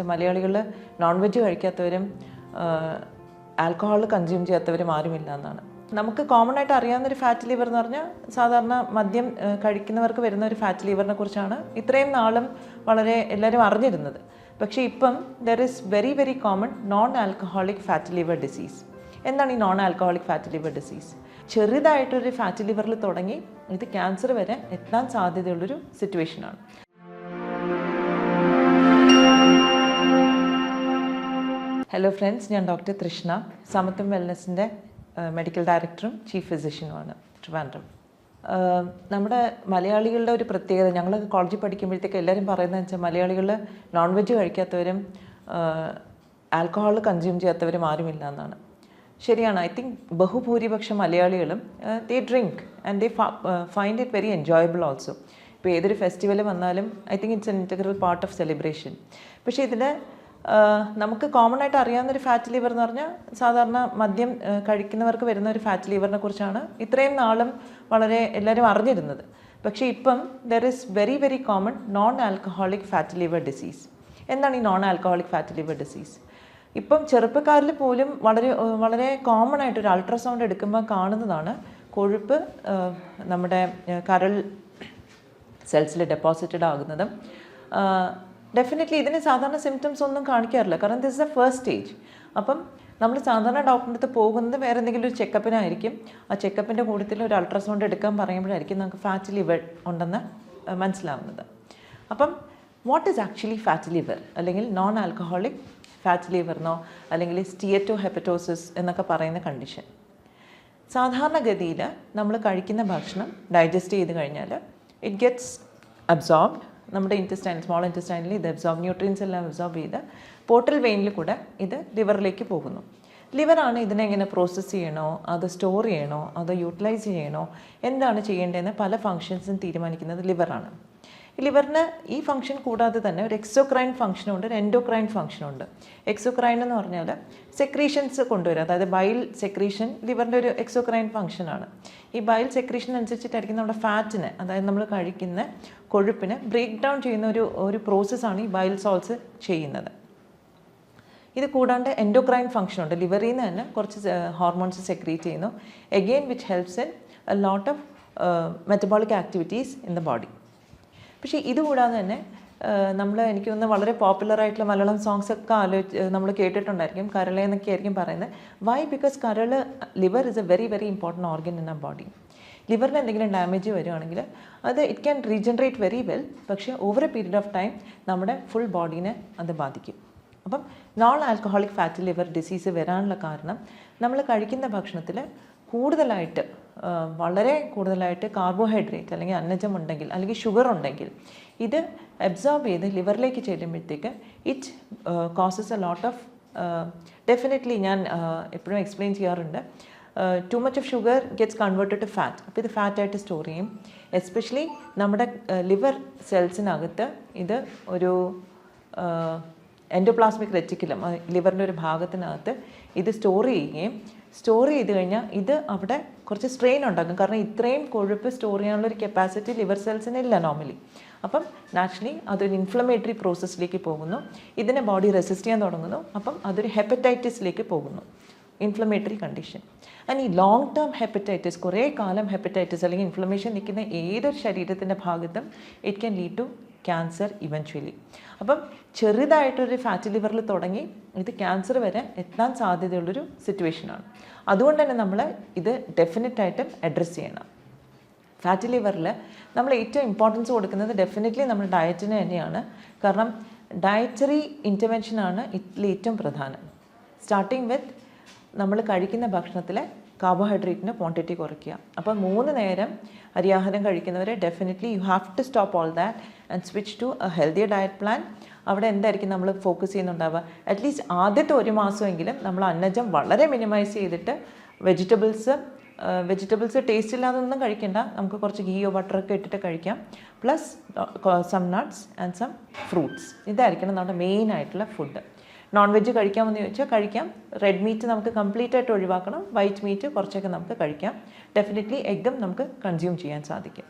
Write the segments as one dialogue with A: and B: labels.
A: മലയാളികൾ non veg കഴിക്കാത്തവരും alcohol consume ചെയ്യാത്തവരും ആരുമില്ല എന്നാണ്. നമുക്ക് കോമൺ ആയിട്ട് അറിയാവുന്നൊരു ഫാറ്റ് ലിവർ എന്ന് പറഞ്ഞാൽ സാധാരണ മദ്യം കഴിക്കുന്നവർക്ക് വരുന്ന ഒരു ഫാറ്റ് ലിവറിനെ കുറിച്ചാണ് ഇത്രയും നാളും വളരെ എല്ലാവരും അറിഞ്ഞിരുന്നത്. പക്ഷേ ഇപ്പം there is very very common non alcoholic fat liver disease. എന്താണ് ഈ non alcoholic fat liver disease? ചെറുതായിട്ടൊരു ഫാറ്റ് ലിവറിൽ തുടങ്ങി ഇത് ക്യാൻസർ വരെ എത്താൻ സാധ്യതയുള്ളൊരു സിറ്റുവേഷനാണ്. ഹലോ ഫ്രണ്ട്സ്, ഞാൻ ഡോക്ടർ തൃഷ്ണ, സമത്വം വെൽനസിൻ്റെ മെഡിക്കൽ ഡയറക്ടറും ചീഫ് ഫിസിഷ്യനുമാണ് ട്രിവാൻഡ്രം. നമ്മുടെ മലയാളികളുടെ ഒരു പ്രത്യേകത, ഞങ്ങൾ കോളേജിൽ പഠിക്കുമ്പോഴത്തേക്ക് എല്ലാവരും പറയുന്നത് വെച്ചാൽ മലയാളികൾ നോൺ വെജ് കഴിക്കാത്തവരും ആൽക്കഹോൾ കൺസ്യൂം ചെയ്യാത്തവരും ആരുമില്ല എന്നാണ്. ശരിയാണ്. ഐ തിങ്ക് ബഹുഭൂരിപക്ഷം മലയാളികളും they drink and they find it very enjoyable also. ഇപ്പോൾ ഏതൊരു ഫെസ്റ്റിവൽ വന്നാലും I think it's an integral part of celebration. പക്ഷേ ഇതിന് നമുക്ക് കോമൺ ആയിട്ട് അറിയാവുന്നൊരു ഫാറ്റ് ലിവർ എന്ന് പറഞ്ഞാൽ സാധാരണ മദ്യം കഴിക്കുന്നവർക്ക് വരുന്ന ഒരു ഫാറ്റ് ലിവറിനെ കുറിച്ചാണ് ഇത്രയും നാളും വളരെ എല്ലാവരും അറിഞ്ഞിരുന്നത്. പക്ഷേ ഇപ്പം there is very very common non alcoholic fat liver disease. എന്താണ് ഈ non alcoholic fat liver disease? ഇപ്പം ചെറുപ്പക്കാരിൽ പോലും വളരെ വളരെ കോമൺ ആയിട്ടൊരു അൾട്രാസൗണ്ട് എടുക്കുമ്പോൾ കാണുന്നതാണ് കൊഴുപ്പ് നമ്മുടെ കരൾ സെൽസിൽ ഡെപ്പോസിറ്റഡ് ആകുന്നതും. ഡെഫിനറ്റ്ലി ഇതിന് സാധാരണ സിംറ്റംസ് ഒന്നും കാണിക്കാറില്ല, കാരണം this is the first stage. അപ്പം നമ്മൾ സാധാരണ ഡോക്ടറിൻ്റെ അടുത്ത് പോകുന്നത് വേറെ എന്തെങ്കിലും ഒരു ചെക്കപ്പിനായിരിക്കും. ആ ചെക്കപ്പിൻ്റെ കൂട്ടത്തിൽ ഒരു അൾട്രാസൗണ്ട് എടുക്കാൻ പറയുമ്പോഴായിരിക്കും നമുക്ക് ഫാറ്റ് ലിവർ ഉണ്ടെന്ന് മനസ്സിലാവുന്നത്. അപ്പം what is actually fat liver, അല്ലെങ്കിൽ നോൺ ആൽക്കഹോളിക് ഫാറ്റ് ലിവറിനോ അല്ലെങ്കിൽ സ്റ്റിയറ്റോ ഹെപ്പറ്റോസിസ് എന്നൊക്കെ പറയുന്ന കണ്ടീഷൻ. സാധാരണഗതിയിൽ നമ്മൾ കഴിക്കുന്ന ഭക്ഷണം ഡൈജസ്റ്റ് ചെയ്ത് കഴിഞ്ഞാൽ ഇറ്റ് ഗെറ്റ്സ് അബ്സോർബ്ഡ്. നമ്മുടെ സ്മോൾ ഇൻറ്റസ്റ്റൈനിൽ ഇത് ന്യൂട്രിയൻസ് എല്ലാം അബ്സോർബ് ചെയ്ത് പോർട്ടൽ വെയിനിൽ കൂടെ ഇത് ലിവറിലേക്ക് പോകുന്നു. ലിവറാണ് ഇതിനെ എങ്ങനെ പ്രോസസ്സ് ചെയ്യണോ, അത് സ്റ്റോർ ചെയ്യണോ, അത് യൂട്ടിലൈസ് ചെയ്യണോ, എന്താണ് ചെയ്യേണ്ടതെന്ന് പല ഫങ്ഷൻസും തീരുമാനിക്കുന്നത് ലിവറാണ്. ഈ ലിവറിന് ഈ ഫംഗ്ഷൻ കൂടാതെ തന്നെ ഒരു എക്സോക്രൈൻ ഫംഗ്ഷനുണ്ട്, ഒരു എൻഡോക്രൈൻ ഫംഗ്ഷനുണ്ട്. എക്സോക്രൈൻ എന്ന് പറഞ്ഞാൽ സെക്രീഷൻസ് കൊണ്ടുവരും, അതായത് ബൈൽ സെക്രീഷൻ ലിവറിൻ്റെ ഒരു എക്സോക്രൈൻ ഫംഗ്ഷനാണ്. ഈ ബൈൽ സെക്രീഷൻ അനുസരിച്ചിട്ടായിരിക്കും നമ്മുടെ ഫാറ്റിന്, അതായത് നമ്മൾ കഴിക്കുന്ന കൊഴുപ്പിന് ബ്രേക്ക് ഡൗൺ ചെയ്യുന്ന ഒരു പ്രോസസ്സാണ് ഈ ബൈൽ സോൾസ് ചെയ്യുന്നത്. ഇത് കൂടാണ്ട് എൻഡോക്രൈൻ ഫംഗ്ഷനുണ്ട്, ലിവറിൽ നിന്ന് തന്നെ കുറച്ച് ഹോർമോൺസ് സെക്രീറ്റ് ചെയ്യുന്നു, again which helps in A lot of metabolic activities in the body. പക്ഷേ ഇതുകൂടാതെ തന്നെ എനിക്ക് തോന്നുന്നു വളരെ പോപ്പുലറായിട്ടുള്ള മലയാളം സോങ്സ് ഒക്കെ നമ്മൾ കേട്ടിട്ടുണ്ടായിരിക്കും. കരള എന്നൊക്കെ ആയിരിക്കും പറയുന്നത്. Why? Because liver is a very very important organ in a body. ലിവറിന് എന്തെങ്കിലും ഡാമേജ് വരുവാണെങ്കിൽ അത് it can regenerate very well, പക്ഷേ over a period of time നമ്മുടെ ഫുൾ ബോഡീനെ അത് ബാധിക്കും. അപ്പം non alcoholic fat liver disease വരാനുള്ള കാരണം നമ്മൾ കഴിക്കുന്ന ഭക്ഷണത്തിൽ കൂടുതലായിട്ട് വളരെ കൂടുതലായിട്ട് കാർബോഹൈഡ്രേറ്റ് അല്ലെങ്കിൽ അന്നജം ഉണ്ടെങ്കിൽ അല്ലെങ്കിൽ ഷുഗർ ഉണ്ടെങ്കിൽ ഇത് അബ്സോർബ് ചെയ്ത് ലിവറിലേക്ക് ചെല്ലുമ്പോഴത്തേക്ക് it causes a lot of definitely ഞാൻ എപ്പോഴും എക്സ്പ്ലെയിൻ ചെയ്യാറുണ്ട്, too much of sugar gets converted to fat. അപ്പോൾ ഇത് ഫാറ്റായിട്ട് സ്റ്റോർ ചെയ്യും. എസ്പെഷ്യലി നമ്മുടെ ലിവർ സെൽസിനകത്ത് ഇത് ഒരു എൻഡോപ്ലാസ്മിക് റെറ്റിക്കുലം, ലിവറിൻ്റെ ഒരു ഭാഗത്തിനകത്ത് ഇത് സ്റ്റോർ ചെയ്ത് കഴിഞ്ഞാൽ ഇത് അവിടെ കുറച്ച് സ്ട്രെയിൻ ഉണ്ടാക്കും. കാരണം ഇത്രയും കൊഴുപ്പ് സ്റ്റോർ ചെയ്യാനുള്ളൊരു കപ്പാസിറ്റി ലിവർ സെൽസിന് ഇല്ല നോർമലി. അപ്പം നാച്ചുറലി അതൊരു ഇൻഫ്ലമേറ്ററി പ്രോസസ്സിലേക്ക് പോകുന്നു, ഇതിനെ ബോഡി റെസിസ്റ്റ് ചെയ്യാൻ തുടങ്ങുന്നു. അപ്പം അതൊരു ഹെപ്പറ്റൈറ്റിസിലേക്ക് പോകുന്നു, ഇൻഫ്ലമേറ്ററി കണ്ടീഷൻ. ആൻഡ് ഈ ലോങ് ടേം ഹെപ്പറ്റൈറ്റിസ്, കുറേ കാലം ഹെപ്പറ്റൈറ്റിസ് അല്ലെങ്കിൽ ഇൻഫ്ലമേഷൻ നിൽക്കുന്ന ഏതൊരു ശരീരത്തിൻ്റെ ഭാഗത്തും it can lead to cancer eventually. അപ്പം ചെറുതായിട്ടൊരു ഫാറ്റ് ലിവറിൽ തുടങ്ങി ഇത് ക്യാൻസർ വരെ എത്താൻ സാധ്യതയുള്ളൊരു സിറ്റുവേഷനാണ്. അതുകൊണ്ട് തന്നെ നമ്മൾ ഇത് ഡെഫിനറ്റായിട്ടും അഡ്രസ്സ് ചെയ്യണം. ഫാറ്റ് ലിവറിൽ നമ്മൾ ഏറ്റവും ഇമ്പോർട്ടൻസ് കൊടുക്കുന്നത് ഡെഫിനറ്റ്ലി നമ്മുടെ ഡയറ്റിന് തന്നെയാണ്. കാരണം ഡയറ്ററി ഇൻ്റർവെൻഷനാണ് ഇതിൽ ഏറ്റവും പ്രധാനം. സ്റ്റാർട്ടിങ് വിത്ത് നമ്മൾ കഴിക്കുന്ന ഭക്ഷണത്തിലെ കാർബോഹൈഡ്രേറ്റിൻ്റെ ക്വാണ്ടിറ്റി കുറയ്ക്കുക. അപ്പോൾ 3 നേരം അരിയാഹാരം കഴിക്കുന്നവരെ definitely you have to stop all that and switch to a healthier diet plan. അവിടെ എന്തായിരിക്കും നമ്മൾ ഫോക്കസ് ചെയ്യുന്നുണ്ടാവുക? അറ്റ്ലീസ്റ്റ് ആദ്യത്തെ 1 മാസമെങ്കിലും നമ്മൾ അന്നജം വളരെ മിനിമൈസ് ചെയ്തിട്ട് വെജിറ്റബിൾസ് ടേസ്റ്റ് ഇല്ലാതൊന്നും കഴിക്കേണ്ട, നമുക്ക് കുറച്ച് ഗീയോ ബട്ടറൊക്കെ ഇട്ടിട്ട് കഴിക്കാം. Plus some nuts and some fruits. ഇതായിരിക്കണം നമ്മുടെ മെയിൻ ആയിട്ടുള്ള ഫുഡ്. നോൺ വെജ് കഴിക്കാമെന്ന് ചോദിച്ചാൽ കഴിക്കാം. റെഡ് മീറ്റ് നമുക്ക് കംപ്ലീറ്റ് ആയിട്ട് ഒഴിവാക്കണം. വൈറ്റ് മീറ്റ് കുറച്ചൊക്കെ നമുക്ക് കഴിക്കാം. ഡെഫിനറ്റ്ലി എഗ്ഗും നമുക്ക് കൺസ്യൂം ചെയ്യാൻ സാധിക്കും.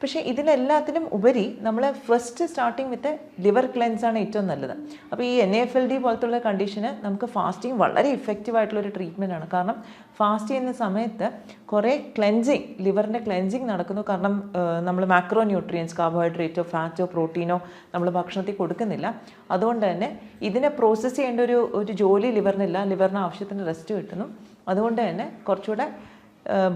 A: പക്ഷേ ഇതിനെല്ലാത്തിനും ഉപരി നമ്മൾ ഫസ്റ്റ് സ്റ്റാർട്ടിങ് വിത്ത് ലിവർ ക്ലെൻസാണ് ഏറ്റവും നല്ലത്. അപ്പോൾ ഈ NAFLD പോലത്തുള്ള കണ്ടീഷന് നമുക്ക് ഫാസ്റ്റിംഗ് വളരെ ഇഫക്റ്റീവായിട്ടുള്ളൊരു ട്രീറ്റ്മെൻറ്റാണ്. കാരണം ഫാസ്റ്റ് ചെയ്യുന്ന സമയത്ത് കുറേ ക്ലെൻസിങ്, ലിവറിൻ്റെ ക്ലെൻസിങ് നടക്കുന്നു. കാരണം നമ്മൾ മാക്രോ ന്യൂട്രിയൻസ്, കാർബോഹൈഡ്രേറ്റോ ഫാറ്റോ പ്രോട്ടീനോ നമ്മൾ ഭക്ഷണത്തിൽ കൊടുക്കുന്നില്ല. അതുകൊണ്ട് തന്നെ ഇതിനെ പ്രോസസ്സ് ചെയ്യേണ്ട ഒരു ജോലി ലിവറിനില്ല. ലിവറിന് ആവശ്യത്തിന് റെസ്റ്റ് കിട്ടുന്നു. അതുകൊണ്ട് തന്നെ കുറച്ചുകൂടെ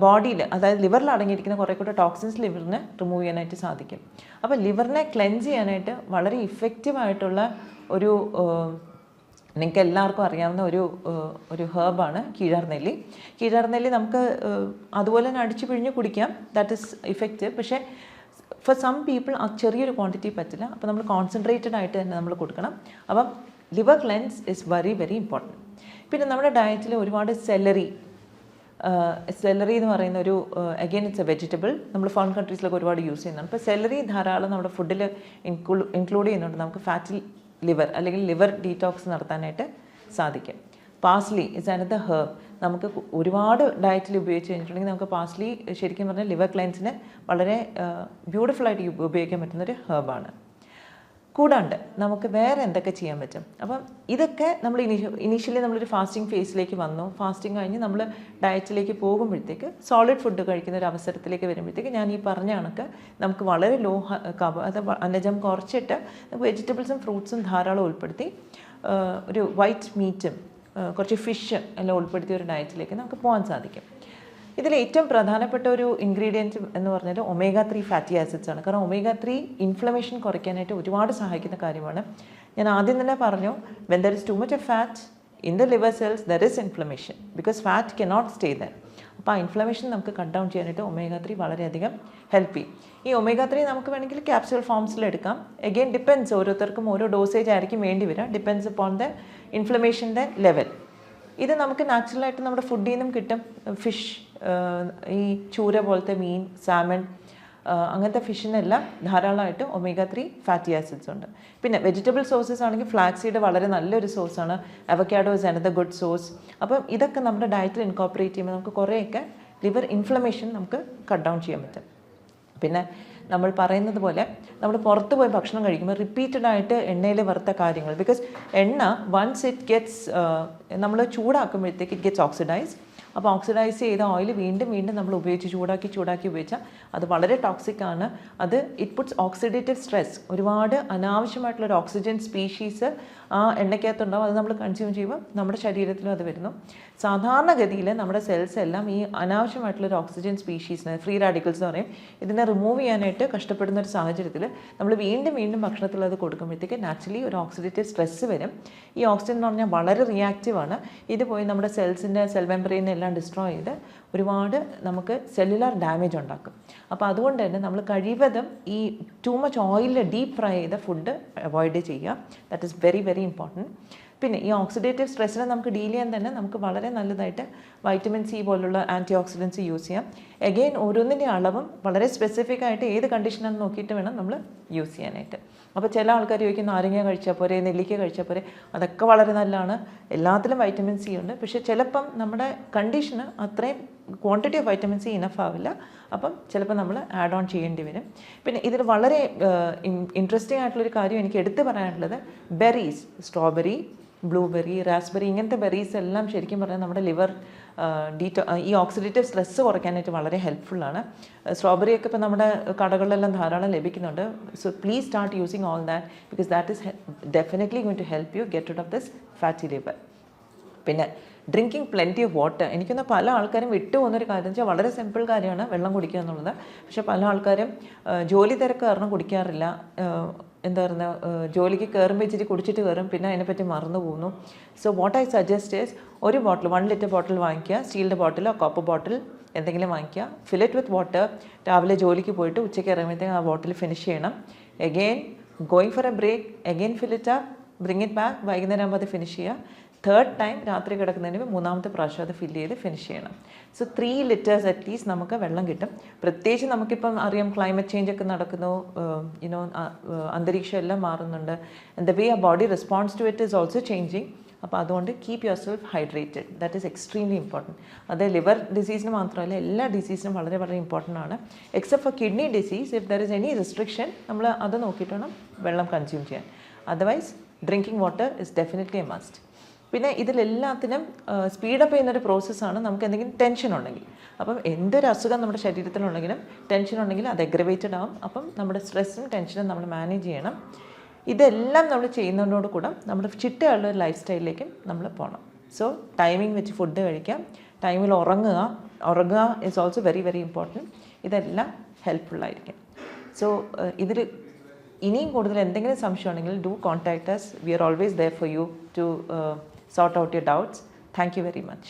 A: ബോഡിയിൽ, അതായത് ലിവറിൽ അടങ്ങിയിരിക്കുന്ന കുറേ കൂടെ ടോക്സിൻസ് ലിവറിന് റിമൂവ് ചെയ്യാനായിട്ട് സാധിക്കും. അപ്പോൾ ലിവറിനെ ക്ലെൻസ് ചെയ്യാനായിട്ട് വളരെ ഇഫക്റ്റീവായിട്ടുള്ള ഒരു നിങ്ങൾക്ക് എല്ലാവർക്കും അറിയാവുന്ന ഒരു ഹേർബാണ് കീഴാർനെല്ലി. കീഴാർനെല്ലി നമുക്ക് അതുപോലെ തന്നെ അടിച്ചു പിഴിഞ്ഞ് കുടിക്കാം, ദാറ്റ് ഈസ് ഇഫക്റ്റീവ്. പക്ഷേ ഫോർ സം പീപ്പിൾ ആ ചെറിയൊരു ക്വാണ്ടിറ്റി പറ്റില്ല. അപ്പോൾ നമ്മൾ കോൺസെൻട്രേറ്റഡ് ആയിട്ട് തന്നെ നമ്മൾ കൊടുക്കണം. അപ്പം liver cleanse is very very important. പിന്നെ നമ്മുടെ ഡയറ്റിൽ ഒരുപാട് സെലറി എന്ന് പറയുന്ന ഒരു അഗെയിൻ ഇറ്റ്സ് എ വെജിറ്റബിൾ. നമ്മൾ ഫോറിൻ കൺട്രീസിലൊക്കെ ഒരുപാട് യൂസ് ചെയ്യുന്നതാണ്. ഇപ്പോൾ സെലറി ധാരാളം നമ്മുടെ ഫുഡിൽ ഇൻക്ലൂഡ് ചെയ്യുന്നുണ്ട്. നമുക്ക് ഫാറ്റി ലിവർ അല്ലെങ്കിൽ ലിവർ ഡീറ്റോക്സ് നടത്താനായിട്ട് സാധിക്കും. Parsley is another herb. നമുക്ക് ഒരുപാട് ഡയറ്റിൽ ഉപയോഗിച്ച് കഴിഞ്ഞിട്ടുണ്ടെങ്കിൽ നമുക്ക് പാസ്ലി ശരിക്കും പറഞ്ഞാൽ ലിവർ ക്ലെൻസിന് വളരെ ബ്യൂട്ടിഫുള്ളായിട്ട് ഉപയോഗിക്കാൻ പറ്റുന്നൊരു ഹേർബാണ്. കൂടാണ്ട് നമുക്ക് വേറെ എന്തൊക്കെ ചെയ്യാൻ പറ്റും? അപ്പം ഇതൊക്കെ നമ്മൾ ഇനീഷ്യലി നമ്മളൊരു ഫാസ്റ്റിംഗ് ഫേസിലേക്ക് വന്നു. ഫാസ്റ്റിംഗ് കഴിഞ്ഞ് നമ്മൾ ഡയറ്റിലേക്ക് പോകുമ്പോഴത്തേക്ക് സോളിഡ് ഫുഡ് കഴിക്കുന്ന ഒരു അവസരത്തിലേക്ക് വരുമ്പോഴത്തേക്ക് ഞാൻ ഈ പറഞ്ഞ കണക്ക് നമുക്ക് വളരെ ലോ അന്നജം കുറച്ചിട്ട് നമുക്ക് വെജിറ്റബിൾസും ഫ്രൂട്ട്സും ധാരാളം ഉൾപ്പെടുത്തി ഒരു വൈറ്റ് മീറ്റും കുറച്ച് ഫിഷ് എല്ലാം ഉൾപ്പെടുത്തിയ ഒരു ഡയറ്റിലേക്ക് നമുക്ക് പോകാൻ സാധിക്കും. ഇതിൽ ഏറ്റവും പ്രധാനപ്പെട്ട ഒരു ഇൻഗ്രീഡിയൻറ്റ് എന്ന് പറഞ്ഞാൽ omega-3 ഫാറ്റി ആസിഡ്സ് ആണ്. കാരണം omega-3 ഇൻഫ്ലമേഷൻ കുറയ്ക്കാനായിട്ട് ഒരുപാട് സഹായിക്കുന്ന കാര്യമാണ്. ഞാൻ ആദ്യം തന്നെ പറഞ്ഞു, when there is too much of fat in the liver cells there is inflammation because fat cannot stay there. അപ്പോൾ ആ ഇൻഫ്ലമേഷൻ നമുക്ക് കട്ട് ഡൗൺ ചെയ്യാനായിട്ട് omega-3 വളരെയധികം ഹെൽപ്പ് ചെയ്യും. ഈ omega-3 നമുക്ക് വേണമെങ്കിൽ ക്യാപ്സ്യൂൾ ഫോംസിൽ എടുക്കാം. എഗെയിൻ ഡിപ്പെൻസ്, ഓരോരുത്തർക്കും ഓരോ ഡോസേജ് ആയിരിക്കും വേണ്ടി വരിക. ഡിപ്പെൻസ് upon the ഇൻഫ്ലമേഷൻ്റെ ലെവൽ. ഇത് നമുക്ക് നാച്ചുറലായിട്ട് നമ്മുടെ ഫുഡിൽ നിന്നും കിട്ടും. ഫിഷ്, ഈ ചൂര പോലത്തെ മീൻ, സാമൺ, അങ്ങനത്തെ ഫിഷിനെല്ലാം ധാരാളമായിട്ട് omega-3 ഫാറ്റി ആസിഡ്സ് ഉണ്ട്. പിന്നെ വെജിറ്റബിൾ സോഴ്സസ് ആണെങ്കിൽ ഫ്ലാക്സ് സീഡ് വളരെ നല്ലൊരു സോഴ്സാണ്. Avocado is another good source. അപ്പം ഇതൊക്കെ നമ്മുടെ ഡയറ്റിൽ ഇൻകോപ്പറേറ്റ് ചെയ്യുമ്പോൾ നമുക്ക് കുറേയൊക്കെ ലിവർ ഇൻഫ്ലമേഷൻ നമുക്ക് കട്ട് ഡൗൺ ചെയ്യാൻ പറ്റും. പിന്നെ നമ്മൾ പറയുന്നത് പോലെ നമ്മൾ പുറത്ത് പോയി ഭക്ഷണം കഴിക്കുമ്പോൾ റിപ്പീറ്റഡ് ആയിട്ട് എണ്ണയിൽ വറുത്ത കാര്യങ്ങൾ, ബിക്കോസ് എണ്ണ വൺസ് ഇറ്റ് ഗെറ്റ്സ് നമ്മൾ ചൂടാക്കുമ്പോഴത്തേക്ക് ഇറ്റ് ഗെറ്റ്സ് ഓക്സിഡൈസ്. അപ്പോൾ ഓക്സിഡൈസ് ചെയ്ത ഓയിൽ വീണ്ടും നമ്മൾ ഉപയോഗിച്ച് ചൂടാക്കി ഉപയോഗിച്ചാൽ അത് വളരെ ടോക്സിക് ആണ്. അത് ഇറ്റ് പുട്ട്സ് ഓക്സിഡേറ്റീവ് സ്ട്രെസ്. ഒരുപാട് അനാവശ്യമായിട്ടുള്ളൊരു ഓക്സിജൻ സ്പീഷീസ് ആ എണ്ണയ്ക്കകത്തുണ്ടാവും. അത് നമ്മൾ കൺസ്യൂം ചെയ്യുമ്പോൾ നമ്മുടെ ശരീരത്തിലും അത് വരുന്നു. സാധാരണഗതിയിൽ നമ്മുടെ സെൽസ് എല്ലാം ഈ അനാവശ്യമായിട്ടുള്ളൊരു ഓക്സിജൻ സ്പീഷീസിനെ, ഫ്രീ റാഡിക്കൽസ് എന്ന് പറയും, ഇതിനെ റിമൂവ് ചെയ്യാനായിട്ട് കഷ്ടപ്പെടുന്ന ഒരു സാഹചര്യത്തിൽ നമ്മൾ വീണ്ടും ഭക്ഷണത്തിൽ അത് കൊടുക്കുമ്പോഴത്തേക്ക് നാച്ചുറലി ഒരു ഓക്സിഡേറ്റീവ് സ്ട്രെസ് വരും. ഈ ഓക്സിജൻ എന്ന് പറഞ്ഞാൽ വളരെ റിയാക്റ്റീവാണ്. ഇത് പോയി നമ്മുടെ സെൽസിൻ്റെ സെൽ മെമ്പറൈനെ എല്ലാം ഡിസ്ട്രോയ് ചെയ്ത് ഒരുപാട് നമുക്ക് സെല്ലുലാർ ഡാമേജ് ഉണ്ടാക്കും. അപ്പോൾ അതുകൊണ്ട് തന്നെ നമ്മൾ കഴിവതും ഈ ടു മച്ച് ഓയിലിൽ ഡീപ്പ് ഫ്രൈ ചെയ്ത ഫുഡ് അവോയ്ഡ് ചെയ്യുക. That is very very important. പിന്നെ ഈ ഓക്സിഡേറ്റീവ് സ്ട്രെസ്സിനെ നമുക്ക് ഡീൽ ചെയ്യാൻ തന്നെ നമുക്ക് വളരെ നല്ലതായിട്ട് വൈറ്റമിൻ സി പോലുള്ള ആൻറ്റി ഓക്സിഡൻസ് യൂസ് ചെയ്യാം. എഗെയിൻ ഓരോന്നിൻ്റെ അളവും വളരെ സ്പെസിഫിക് ആയിട്ട് ഏത് കണ്ടീഷനാണെന്ന് നോക്കിയിട്ട് വേണം നമ്മൾ യൂസ് ചെയ്യാനായിട്ട്. അപ്പോൾ ചില ആൾക്കാർ ചോദിക്കും നാരങ്ങ കഴിച്ചാൽ പോരെ, നെല്ലിക്ക കഴിച്ചാൽ പോരെ. അതൊക്കെ വളരെ നല്ലതാണ്, എല്ലാത്തിലും വൈറ്റമിൻ സി ഉണ്ട്. പക്ഷേ ചിലപ്പം നമ്മുടെ കണ്ടീഷന് അത്രയും quantity of vitamin C enough ആവില്ല. അപ്പം ചിലപ്പോൾ നമ്മൾ ആഡ് ഓൺ ചെയ്യേണ്ടി വരും. പിന്നെ ഇതിൽ വളരെ ഇൻട്രസ്റ്റിംഗ് ആയിട്ടുള്ളൊരു കാര്യം എനിക്ക് എടുത്തു പറയാനുള്ളത്, ബെറീസ്, സ്ട്രോബെറി, ബ്ലൂബെറി, റാസ്ബെറി, ഇങ്ങനത്തെ ബെറീസ് എല്ലാം ശരിക്കും പറഞ്ഞാൽ നമ്മുടെ ലിവർ ഈ ഓക്സിഡേറ്റീവ് സ്ട്രെസ്സ് കുറയ്ക്കാനായിട്ട് വളരെ ഹെൽപ്ഫുള്ളാണ്. സ്ട്രോബെറിയൊക്കെ ഇപ്പോൾ നമ്മുടെ കടകളിലെല്ലാം ധാരാളം ലഭിക്കുന്നുണ്ട്. So please start using all that because that is definitely going to help you get out of this fatty liver. പിന്നെ ഡ്രിങ്കിങ് പ്ലെൻറ്റി ഓഫ് വാട്ടർ. എനിക്കൊന്ന് പല ആൾക്കാരും വിട്ടുപോകുന്നൊരു കാര്യം എന്ന് വെച്ചാൽ വളരെ സിമ്പിൾ കാര്യമാണ് വെള്ളം കുടിക്കുക എന്നുള്ളത്. പക്ഷേ പല ആൾക്കാരും ജോലി തിരക്ക് കാരണം കുടിക്കാറില്ല. എന്താ പറയുക, ജോലിക്ക് കയറുമ്പോൾ ഇച്ചിരി കുടിച്ചിട്ട് കയറും, പിന്നെ അതിനെപ്പറ്റി മറന്നു പോകുന്നു. So what I suggest is ഒരു ബോട്ടിൽ 1 ലിറ്റർ ബോട്ടിൽ വാങ്ങിക്കുക, സ്റ്റീലിൻ്റെ ബോട്ടിലോ കോപ്പർ ബോട്ടിൽ എന്തെങ്കിലും വാങ്ങിക്കുക, ഫിൽ ഇറ്റ് വിത്ത് വാട്ടർ. രാവിലെ ജോലിക്ക് പോയിട്ട് ഉച്ചയ്ക്ക് ഇറങ്ങുമ്പോഴത്തേക്കും ആ ബോട്ടിൽ ഫിനിഷ് ചെയ്യണം. Again going for a break, again fill it up, bring it back, വൈകുന്നേരം ആകുമ്പോൾ അത് ഫിനിഷ് ചെയ്യുക. തേർഡ് ടൈം രാത്രി കിടക്കുന്നതിന് മൂന്നാമത്തെ പ്രാവശ്യം അത് ഫില്ല് ചെയ്ത് ഫിനിഷ് ചെയ്യണം. സോ 3 ലിറ്റേഴ്സ് അറ്റ്ലീസ്റ്റ് നമുക്ക് വെള്ളം കിട്ടും. പ്രത്യേകിച്ച് നമുക്കിപ്പം അറിയാം ക്ലൈമറ്റ് ചേഞ്ച് ഒക്കെ നടക്കുന്നു, അന്തരീക്ഷം എല്ലാം മാറുന്നുണ്ട്. ആൻഡ് ദ വേ ആ body response to it is also changing. അപ്പോൾ അതുകൊണ്ട് keep yourself hydrated, that is extremely important. അത് ലിവർ ഡിസീസിന് മാത്രമല്ല എല്ലാ ഡിസീസിനും വളരെ വളരെ ഇമ്പോർട്ടൻ്റ് ആണ്. Except for kidney disease, if there is any restriction നമ്മൾ അത് നോക്കിയിട്ട് വേണം വെള്ളം കൺസ്യൂം ചെയ്യാൻ. Otherwise drinking water is definitely a must. പിന്നെ ഇതിലെല്ലാത്തിനും സ്പീഡപ്പ് ചെയ്യുന്നൊരു പ്രോസസ്സാണ് നമുക്ക് എന്തെങ്കിലും ടെൻഷൻ ഉണ്ടെങ്കിൽ. അപ്പം എന്തൊരു അസുഖം നമ്മുടെ ശരീരത്തിലുണ്ടെങ്കിലും ടെൻഷൻ ഉണ്ടെങ്കിൽ അത് എഗ്രവേറ്റഡ് ആവും. അപ്പം നമ്മുടെ സ്ട്രെസ്സും ടെൻഷനും നമ്മൾ മാനേജ് ചെയ്യണം. ഇതെല്ലാം നമ്മൾ ചെയ്യുന്നതിനോട് കൂടെ നമ്മുടെ ചിട്ടയുള്ള ഒരു ലൈഫ് സ്റ്റൈലിലേക്കും നമ്മൾ പോകണം. സോ ടൈമിംഗ് വെച്ച് ഫുഡ് കഴിക്കാം, ടൈമിൽ ഉറങ്ങുക is also very very important. ഇതെല്ലാം ഹെൽപ്ഫുള്ളായിരിക്കും. സോ ഇതിൽ ഇനിയും കൂടുതൽ എന്തെങ്കിലും സംശയം ഉണ്ടെങ്കിൽ do contact us. We are always there for you to sort out your doubts. Thank you very much.